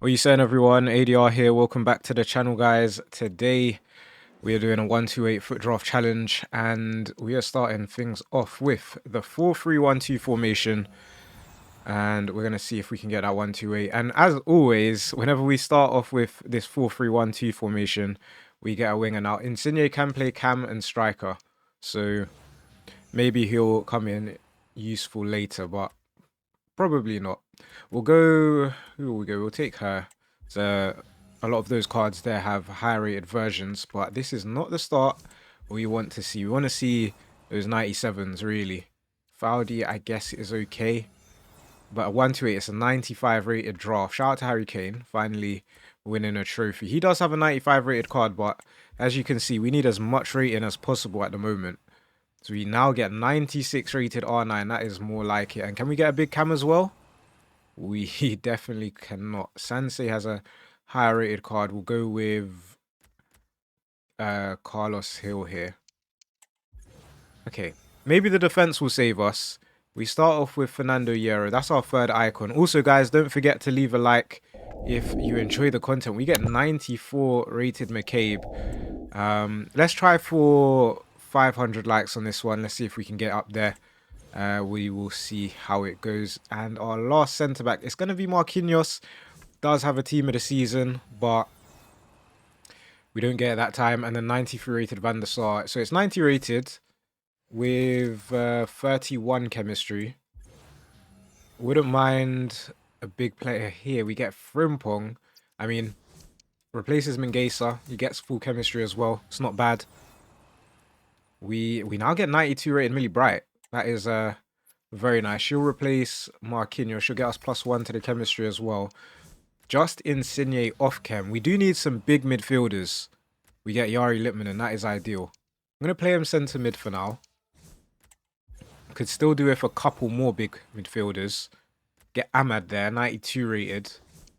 What are you saying, everyone? ADR here. Welcome back to the channel, guys. Today we are doing a 128 FUT Draft challenge, and we are starting things off with the 4-3-1-2 formation, and we're going to see if we can get that 128. And as always, whenever we start off with this 4-3-1-2 formation, we get a winger. Now, Insigne can play cam and striker, so maybe he'll come in useful later, but probably not. We'll go. Who will we go? We'll take her. So a lot of those cards there have higher rated versions, but this is not the start we want to see. We want to see those 97s really. Faudi, I guess, is okay, but a 128 is a 95 rated draft. Shout out to Harry Kane, finally winning a trophy. He does have a 95 rated card, but as you can see, we need as much rating as possible at the moment. So we now get 96 rated R9. That is more like it. And can we get a big cam as well? We definitely cannot. Sansei has a higher rated card. We'll go with Carlos Hill here. Okay. Maybe the defense will save us. We start off with Fernando Hierro. That's our third icon. Also, guys, don't forget to leave a like if you enjoy the content. We get 94 rated McCabe. Let's try for 500 likes on this one. Let's see if we can get up there. We will see how it goes. And our last centre-back is going to be Marquinhos. Does have a team of the season, but we don't get it that time. And then 93 rated Van der Sar. So it's 90 rated with 31 chemistry. Wouldn't mind a big player here. We get Frimpong. I mean, replaces Mingueza. He gets full chemistry as well. It's not bad. We now get 92 rated Millie Bright. That is very nice. She'll replace Marquinhos. She'll get us +1 to the chemistry as well. Just Insigne off chem. We do need some big midfielders. We get Yari Lippmann, and that is ideal. I'm going to play him centre mid for now. Could still do it for a couple more big midfielders. Get Ahmad there, 92 rated.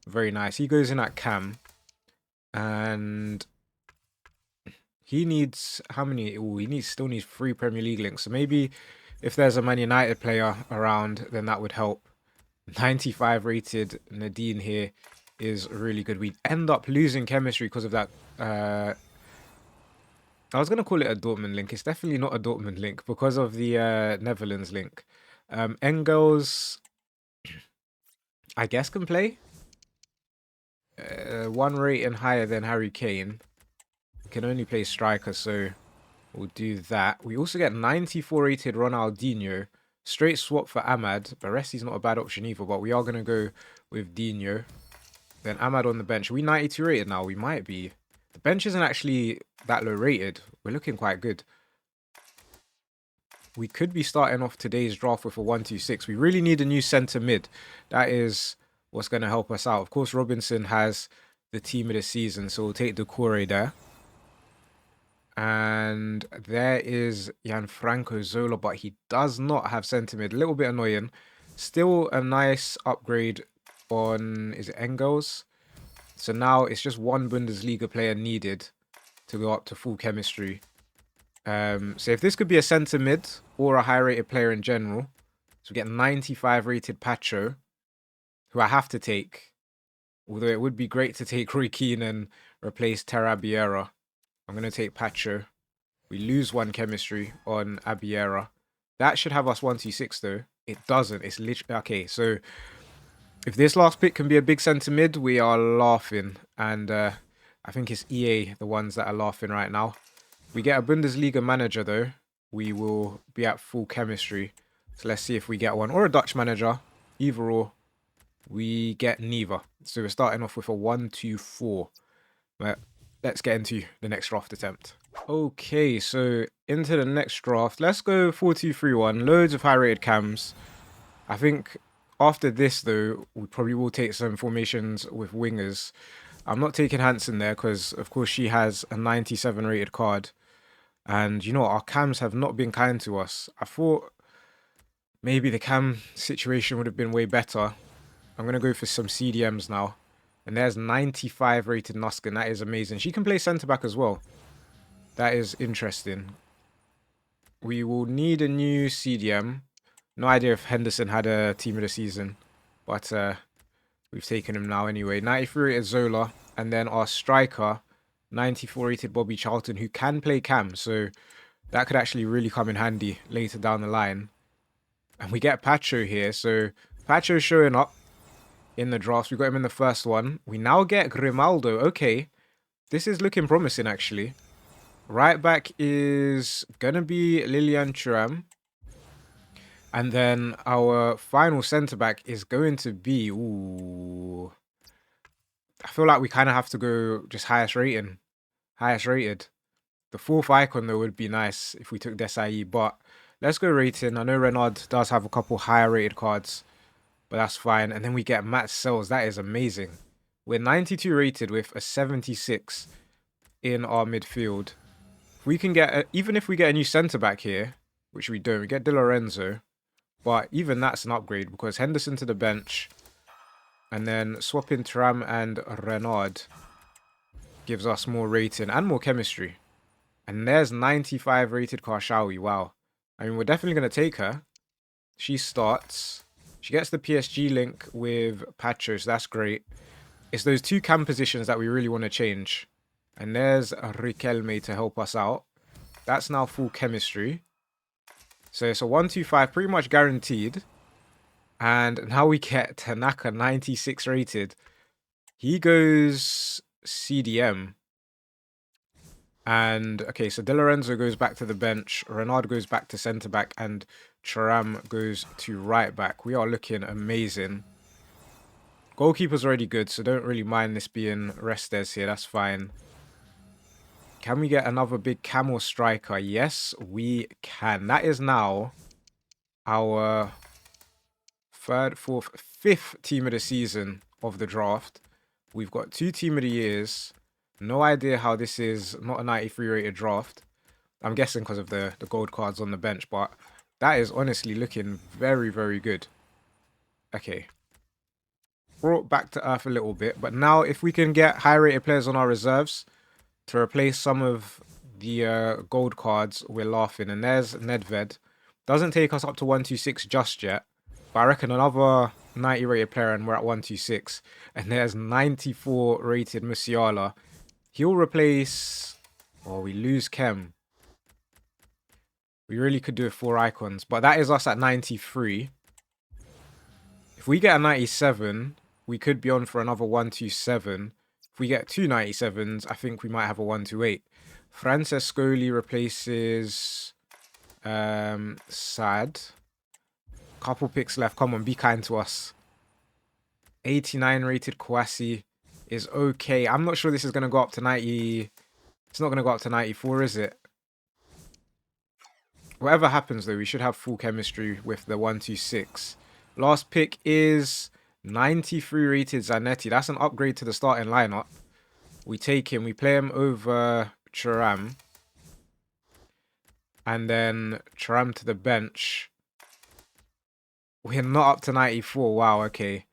Very nice. He goes in at cam. And he needs how many? Ooh, he still needs 3 Premier League links. So maybe if there's a Man United player around, then that would help. 95 rated Nadine here is really good. We end up losing chemistry because of that. I was going to call it a Dortmund link. It's definitely not a Dortmund link because of the Netherlands link. Engels, I guess, can play. 1 rating higher than Harry Kane. Can only play striker, so we'll do that. We also get 94 rated Ronaldinho. Straight swap for Ahmad. Baresi's not a bad option either, but we are going to go with Dino. Then Ahmad on the bench. Are we 92 rated now? We might be. The bench isn't actually that low rated. We're looking quite good. We could be starting off today's draft with a 126. We really need a new centre mid. That is what's going to help us out. Of course, Robinson has the team of the season, so we'll take Decore there. And there is Gianfranco Zola, but he does not have centre mid. A little bit annoying. Still a nice upgrade on, is it Engels? So now it's just 1 Bundesliga player needed to go up to full chemistry. So if this could be a centre mid or a high rated player in general. So we get 95 rated Pacho, who I have to take. Although it would be great to take Roy Keane and replace Tarabiera. I'm going to take Pacho. We lose 1 chemistry on Abiera. That should have us 126 though. It doesn't. It's literally... Okay, so if this last pick can be a big centre mid, we are laughing. And I think it's EA, the ones that are laughing right now. If we get a Bundesliga manager though, we will be at full chemistry. So let's see if we get one. Or a Dutch manager. Either or. We get neither. So we're starting off with a 1-2-4. But let's get into the next draft attempt. Okay, so into the next draft. Let's go 4-2-3-1. Loads of high-rated cams. I think after this, though, we probably will take some formations with wingers. I'm not taking Hansen there because, of course, she has a 97 rated card. And, you know, our cams have not been kind to us. I thought maybe the cam situation would have been way better. I'm going to go for some CDMs now. And there's 95 rated Nuskin. That is amazing. She can play centre-back as well. That is interesting. We will need a new CDM. No idea if Henderson had a team of the season. But We've taken him now anyway. 93 rated Zola. And then our striker, 94 rated Bobby Charlton, who can play cam. So that could actually really come in handy later down the line. And we get Pacho here. So Pacho showing up in the drafts. We got him in the first one. We now get Grimaldo. Okay. This is looking promising, actually. Right back is going to be Lilian Thuram. And then our final centre-back is going to be... Ooh... I feel like we kind of have to go just highest rating. Highest rated. The fourth icon, though, would be nice if we took Desai. But let's go rating. I know Renard does have a couple higher rated cards. But that's fine. And then we get Matt Sells. That is amazing. We're 92 rated with a 76 in our midfield. If we can get... even if we get a new centre-back here, which we don't, we get Di Lorenzo. But even that's an upgrade because Henderson to the bench and then swapping Thuram and Renard gives us more rating and more chemistry. And there's 95 rated Karshawi. Wow. I mean, we're definitely going to take her. She starts. She gets the PSG link with Pacho, so that's great. It's those two cam positions that we really want to change. And there's Riquelme to help us out. That's now full chemistry. So it's a 1-2-5, pretty much guaranteed. And now we get Tanaka, 96 rated. He goes CDM. And, okay, so Di Lorenzo goes back to the bench. Renard goes back to centre-back. And Thuram goes to right-back. We are looking amazing. Goalkeeper's already good, so don't really mind this being Restes here. That's fine. Can we get another big camel striker? Yes, we can. That is now our third, fourth, fifth team of the season of the draft. We've got 2 team of the years. No idea how this is not a 93 rated draft. I'm guessing because of the gold cards on the bench, but that is honestly looking very, very good. Okay. Brought back to earth a little bit, but now if we can get high rated players on our reserves to replace some of the gold cards, we're laughing. And there's Nedved. Doesn't take us up to 126 just yet. But I reckon another 90 rated player and we're at 126. And there's 94 rated Musiala. He'll replace... Oh, we lose Kem. We really could do it 4 icons. But that is us at 93. If we get a 97, we could be on for another 127. If we get 2 97s, I think we might have a 128. Francescoli replaces Sad. Couple picks left. Come on, be kind to us. 89 rated Kwasi is okay. I'm not sure this is going to go up to 90. It's not going to go up to 94, is it? Whatever happens, though, we should have full chemistry with the 126. Last pick is 93 rated Zanetti. That's an upgrade to the starting lineup. We take him. We play him over Thuram. And then Thuram to the bench. We're not up to 94. Wow, okay.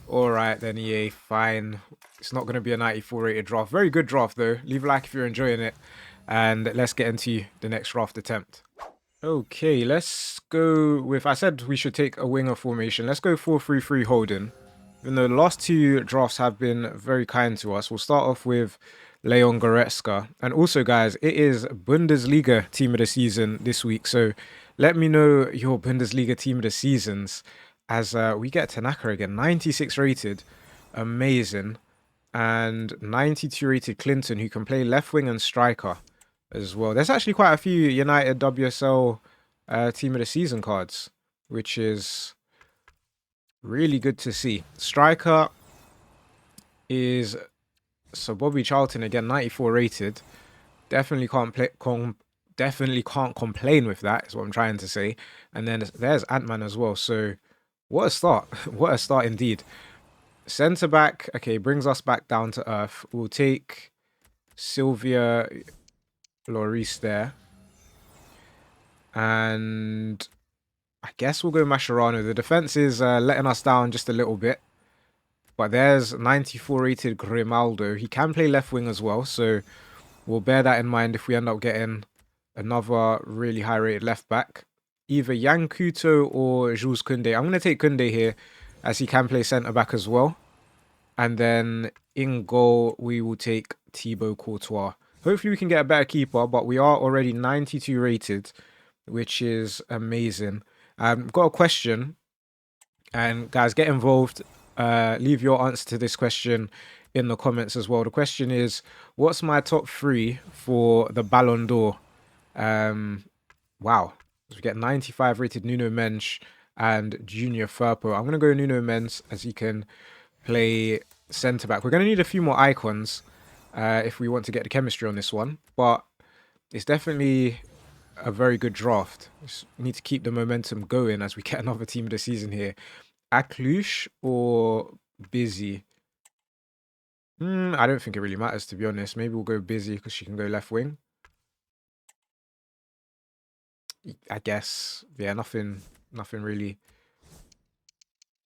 Alright then, EA. Fine. It's not going to be a 94 rated draft. Very good draft, though. Leave a like if you're enjoying it. And let's get into the next draft attempt. Okay, let's go with... I said we should take a winger formation. Let's go 4-3-3 holding. Even though the last 2 drafts have been very kind to us. We'll start off with Leon Goretzka. And also, guys, it is Bundesliga team of the season this week. So let me know your Bundesliga team of the seasons. As we get Tanaka again. 96 rated. Amazing. And 92 rated Clinton, who can play left wing and striker as well. There's actually quite a few United WSL team of the season cards, which is really good to see. Striker is so Bobby Charlton again, 94 rated. Definitely can't complain with that, is what I'm trying to say. And then there's Ant-Man as well. So what a start. What a start indeed. Centre back, okay, brings us back down to earth. We'll take Sylvia Lloris there. And I guess we'll go Mascherano. The defense is letting us down just a little bit. But there's 94 rated Grimaldo. He can play left wing as well. So we'll bear that in mind if we end up getting another really high rated left back. Either Yan Couto or Jules Koundé. I'm going to take Koundé here as he can play centre back as well. And then in goal, we will take Thibaut Courtois. Hopefully we can get a better keeper, but we are already 92 rated, which is amazing. Got a question, and guys, get involved. Leave your answer to this question in the comments as well. The question is, what's my top 3 for the Ballon d'Or? Wow. So we get 95 rated Nuno Mensch and Junior Firpo. I'm going to go Nuno Mensch as he can play centre back. We're going to need a few more icons if we want to get the chemistry on this one, but it's definitely a very good draft. Just need to keep the momentum going as we get another team of the season here. Aklush or Busy? I don't think it really matters, to be honest. Maybe we'll go Busy because she can go left wing. I guess, yeah, nothing really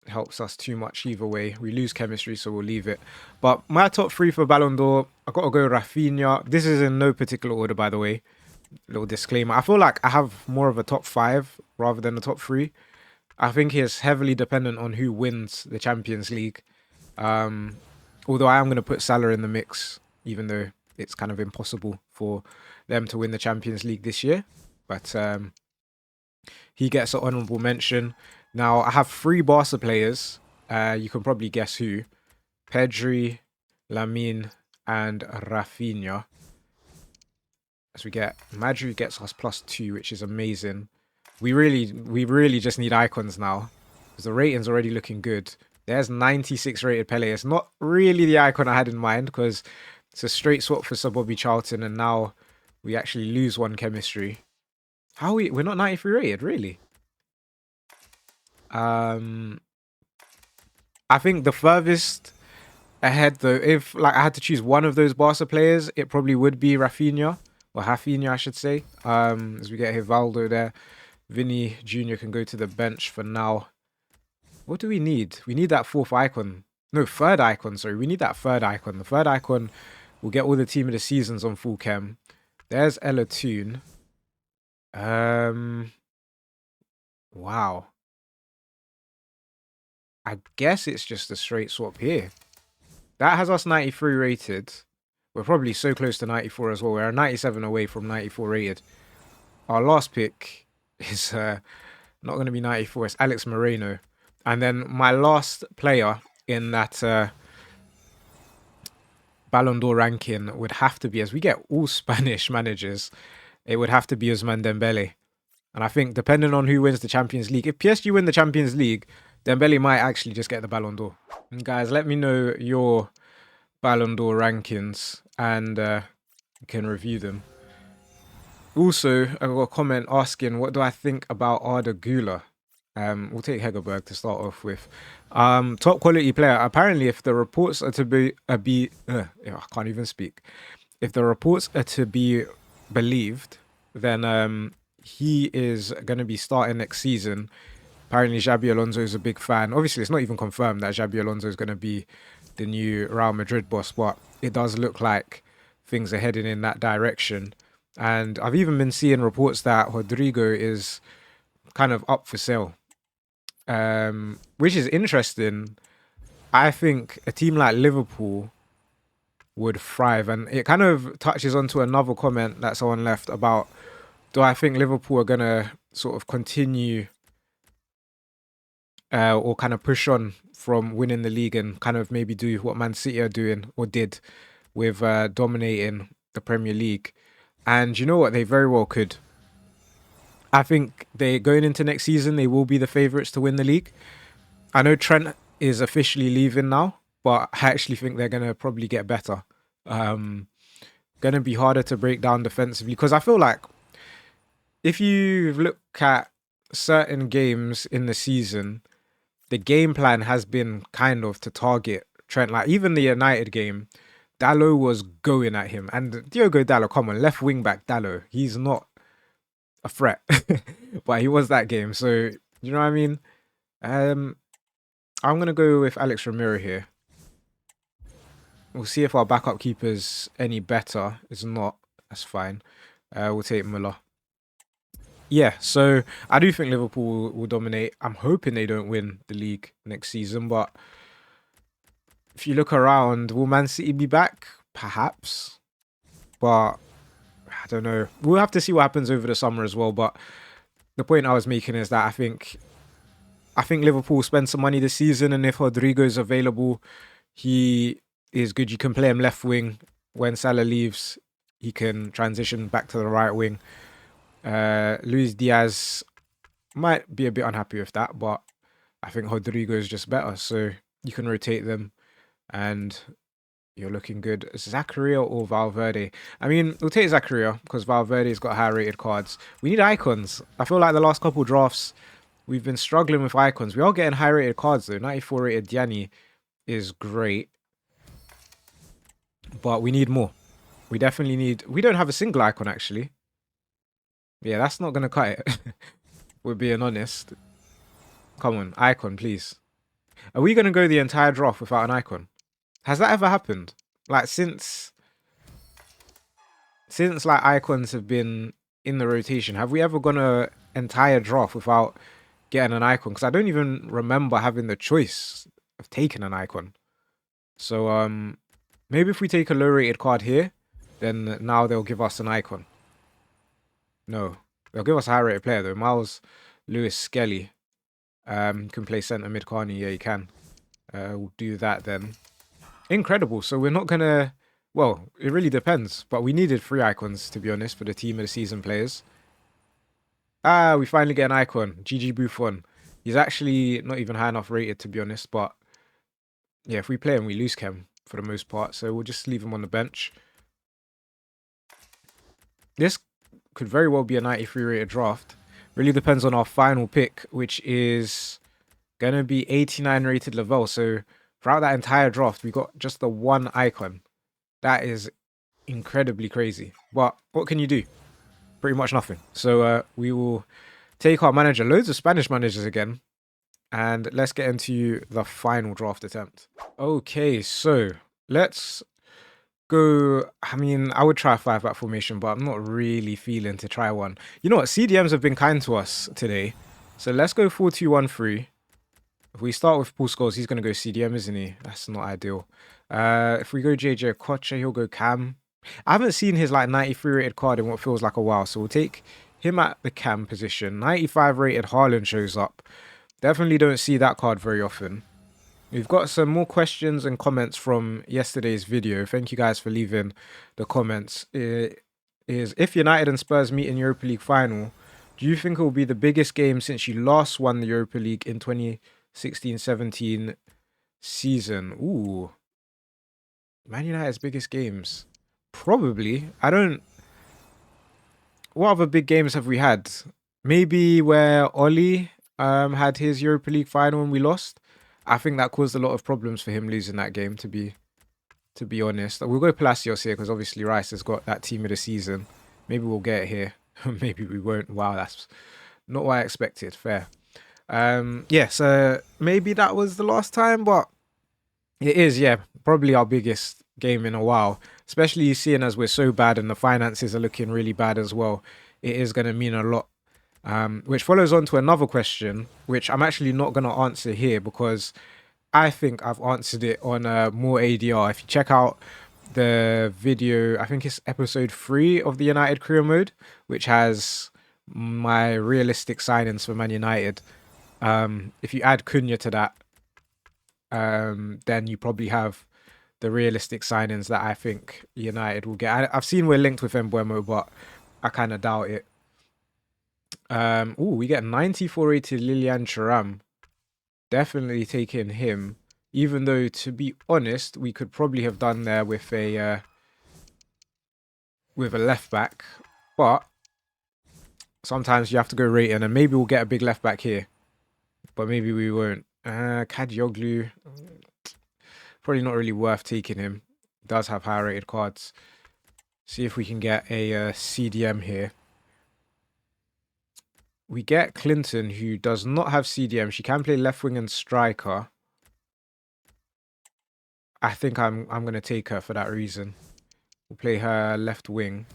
helps us too much either way. We lose chemistry, so we'll leave it. But my top 3 for Ballon d'Or, I got to go Rafinha. This is in no particular order, by the way. Little disclaimer. I feel like I have more of a top 5 rather than a top 3. I think it's heavily dependent on who wins the Champions League. Although I am going to put Salah in the mix, even though it's kind of impossible for them to win the Champions League this year. But he gets an honourable mention. Now, I have 3 Barca players. You can probably guess who. Pedri, Lamine, and Rafinha. As we get, Madri gets us +2, which is amazing. We really just need icons now, because the rating's already looking good. There's 96 rated Pele. It's not really the icon I had in mind, because it's a straight swap for Sir Bobby Charlton, and now we actually lose 1 chemistry. We're not 93 rated, really? I think the furthest ahead, though, if like I had to choose one of those Barca players, it probably would be Rafinha, or Rafinha, I should say. As we get Rivaldo there. Vinny Jr. can go to the bench for now. What do we need? We need that 4th icon. No, 3rd icon, sorry. We need that 3rd icon. The 3rd icon will get all the team of the seasons on full chem. There's Ella Toon. Wow. I guess it's just a straight swap here. That has us 93 rated. We're probably so close to 94 as well. We're 97 away from 94 rated. Our last pick is not going to be 94. It's Alex Moreno. And then my last player in that Ballon d'Or ranking would have to be, as we get all Spanish managers, it would have to be Ousmane Dembele. And I think depending on who wins the Champions League, if PSG win the Champions League, Dembele might actually just get the Ballon d'Or. And guys, let me know your Ballon d'Or rankings and you can review them. Also, I got a comment asking, what do I think about Arda Güler? We'll take Hegerberg to start off with. Top quality player. Apparently, if the reports are to be, I can't even speak. If the reports are to be believed, then he is going to be starting next season. Apparently, Xabi Alonso is a big fan. Obviously, it's not even confirmed that Xabi Alonso is going to be the new Real Madrid boss, but it does look like things are heading in that direction. And I've even been seeing reports that Rodrigo is kind of up for sale, which is interesting. I think a team like Liverpool would thrive. And it kind of touches onto another comment that someone left about, do I think Liverpool are going to sort of continue or kind of push on from winning the league and kind of maybe do what Man City are doing or did with dominating the Premier League. And you know what? They very well could. I think they going into next season, they will be the favourites to win the league. I know Trent is officially leaving now, but I actually think they're going to probably get better. Going to be harder to break down defensively, because I feel like if you look at certain games in the season, the game plan has been kind of to target Trent. Like even the United game, Dalot was going at him. And Diogo Dalot, come on, left wing back Dalot. He's not a threat, but he was that game. So, you know what I mean? I'm going to go with Alex Romero here. We'll see if our backup keeper's any better. It's not. That's fine. We'll take Muller. Yeah, so I do think Liverpool will dominate. I'm hoping they don't win the league next season, but if you look around, will Man City be back? Perhaps. But I don't know. We'll have to see what happens over the summer as well. But the point I was making is that I think Liverpool spend some money this season, and if Rodrigo's available, he is good. You can play him left wing. When Salah leaves, he can transition back to the right wing. Luis Diaz might be a bit unhappy with that, but I think Rodrigo is just better. So you can rotate them, and you're looking good. Zakaria or Valverde? I mean, we'll take Zakaria because Valverde's got high rated cards. We need icons. I feel like the last couple drafts, we've been struggling with icons. We are getting high rated cards though. 94 rated Diani is great. But we need more. We definitely need... We don't have a single icon actually. Yeah, that's not going to cut it. We're being honest. Come on, icon, please. Are we going to go the entire draft without an icon? Has that ever happened? Like, since like icons have been in the rotation, have we ever gone an entire draft without getting an icon? Because I don't even remember having the choice of taking an icon. So, maybe if we take a low-rated card here, then now they'll give us an icon. No, they'll give us a high-rated player though. Miles Lewis Skelly. Can play centre mid, can't he? Yeah, he can. We'll do that then. Incredible. So we're not gonna... Well, it really depends. But we needed 3 icons, to be honest, for the team of the season players. Ah, we finally get an icon. GG Buffon. He's actually not even high enough rated, to be honest. But yeah, if we play him, we lose Chem for the most part. So we'll just leave him on the bench. This could very well be a 93 rated draft. Really depends on our final pick, which is going to be 89 rated Lavelle. So throughout that entire draft, we got just the 1 icon. That is incredibly crazy. But what can you do? Pretty much nothing. So we will take our manager. Loads of Spanish managers again. And let's get into the final draft attempt. Okay, so let's go. I mean, I would try a 5-back formation, but I'm not really feeling to try one. You know what? CDMs have been kind to us today. So let's go 4-2-1-3. If we start with Paul Scholes, he's going to go CDM, isn't he? That's not ideal. If we go JJ Okocha, he'll go Cam. I haven't seen his like 93 rated card in what feels like a while, so we'll take him at the Cam position. 95 rated Haaland shows up. Definitely don't see that card very often. We've got some more questions and comments from yesterday's video. Thank you guys for leaving the comments. It is, if United and Spurs meet in Europa League final, do you think it will be the biggest game since you last won the Europa League in 2016-17 season? Ooh. Man United's biggest games. Probably. I don't... What other big games have we had? Maybe where Oli had his Europa League final and we lost. I think that caused a lot of problems for him losing that game, to be honest. We'll go Palacios here because obviously Rice has got that team of the season. Maybe we'll get it here. Maybe we won't. Wow, that's not what I expected. Fair. Yeah, so maybe that was the last time, but it is, yeah, probably our biggest game in a while. Especially seeing as we're so bad and the finances are looking really bad as well. It is going to mean a lot. Which follows on to another question, which I'm actually not going to answer here because I think I've answered it on more ADR. If you check out the video, I think it's episode 3 of the United Career Mode, which has my realistic signings for Man United. If you add Cunha to that, then you probably have the realistic signings that I think United will get. I've seen we're linked with Mbuemo, but I kind of doubt it. We get 94 rated Lilian Thuram. Definitely taking him. Even though, to be honest, we could probably have done there with a left back. But sometimes you have to go rating, and maybe we'll get a big left back here. But maybe we won't. Kadioglu. Probably not really worth taking him. He does have higher rated cards. See if we can get a CDM here. We get Clinton, who does not have CDM. She can play left wing and striker. I think I'm going to take her for that reason. We'll play her left wing.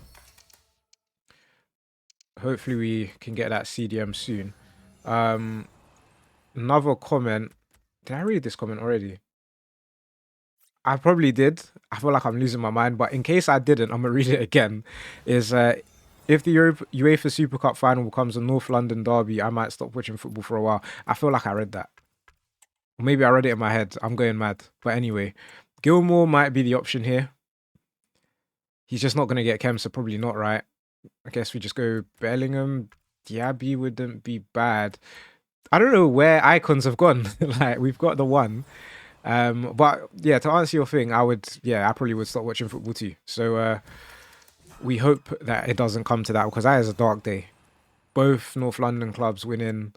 Hopefully we can get that CDM soon. Another comment. Did I read this comment already? I probably did. I feel like I'm losing my mind, but in case I didn't, I'm gonna read it again. Is if the UEFA Super Cup final becomes a North London derby, I might stop watching football for a while. I feel like I read that. Or maybe I read it in my head. I'm going mad. But anyway, Gilmore might be the option here. He's just not gonna get Chem, so probably not, right? I guess we just go Bellingham. Diaby wouldn't be bad. I don't know where icons have gone. Like, we've got the one. But yeah, to answer your thing, I probably would stop watching football too. So we hope that it doesn't come to that, because that is a dark day. Both North London clubs winning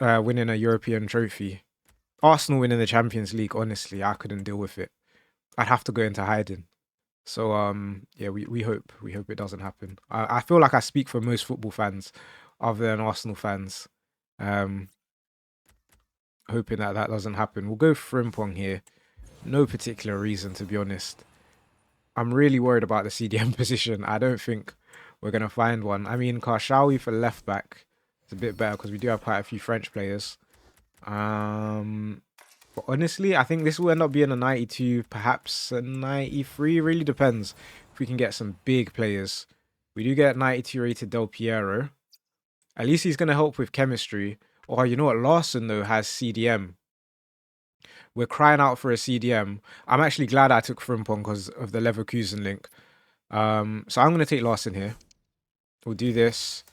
winning a European trophy. Arsenal winning the Champions League, honestly, I couldn't deal with it. I'd have to go into hiding. So yeah, we hope it doesn't happen. I feel like I speak for most football fans other than Arsenal fans. Hoping that doesn't happen. We'll go Frimpong here. No particular reason, to be honest. I'm really worried about the CDM position. I don't think we're going to find one. I mean, Karshawi for left back is a bit better because we do have quite a few French players. But honestly, I think this will end up being a 92, perhaps a 93. Really depends if we can get some big players. We do get 92 rated Del Piero. At least he's going to help with chemistry. Or you know what? Larson, though, has CDM. We're crying out for a CDM. I'm actually glad I took Frimpong because of the Leverkusen link. So I'm going to take Larson here. We'll do this.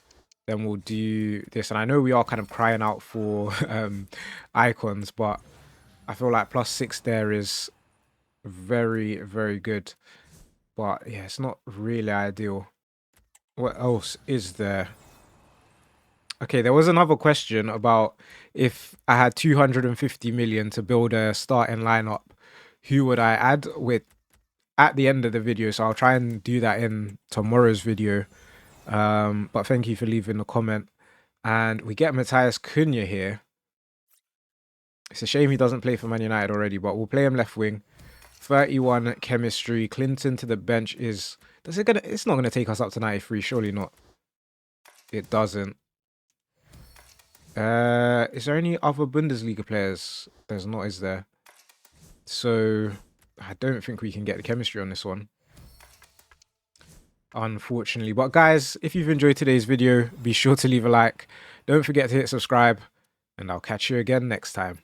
Then we'll do this. And I know we are kind of crying out for icons, but I feel like +6 there is very, very good. But yeah, it's not really ideal. What else is there? Okay, there was another question about if I had 250 million to build a starting lineup, who would I add with at the end of the video? So I'll try and do that in tomorrow's video. But thank you for leaving a comment. And we get Matthias Cunha here. It's a shame he doesn't play for Man United already, but we'll play him left wing. 31 chemistry. Clinton to the bench is... It's not going to take us up to 93, surely not. It doesn't. Is there any other Bundesliga players? There's not, is there? So I don't think we can get the chemistry on this one, unfortunately. But guys, if you've enjoyed today's video, be sure to leave a like. Don't forget to hit subscribe, and I'll catch you again next time.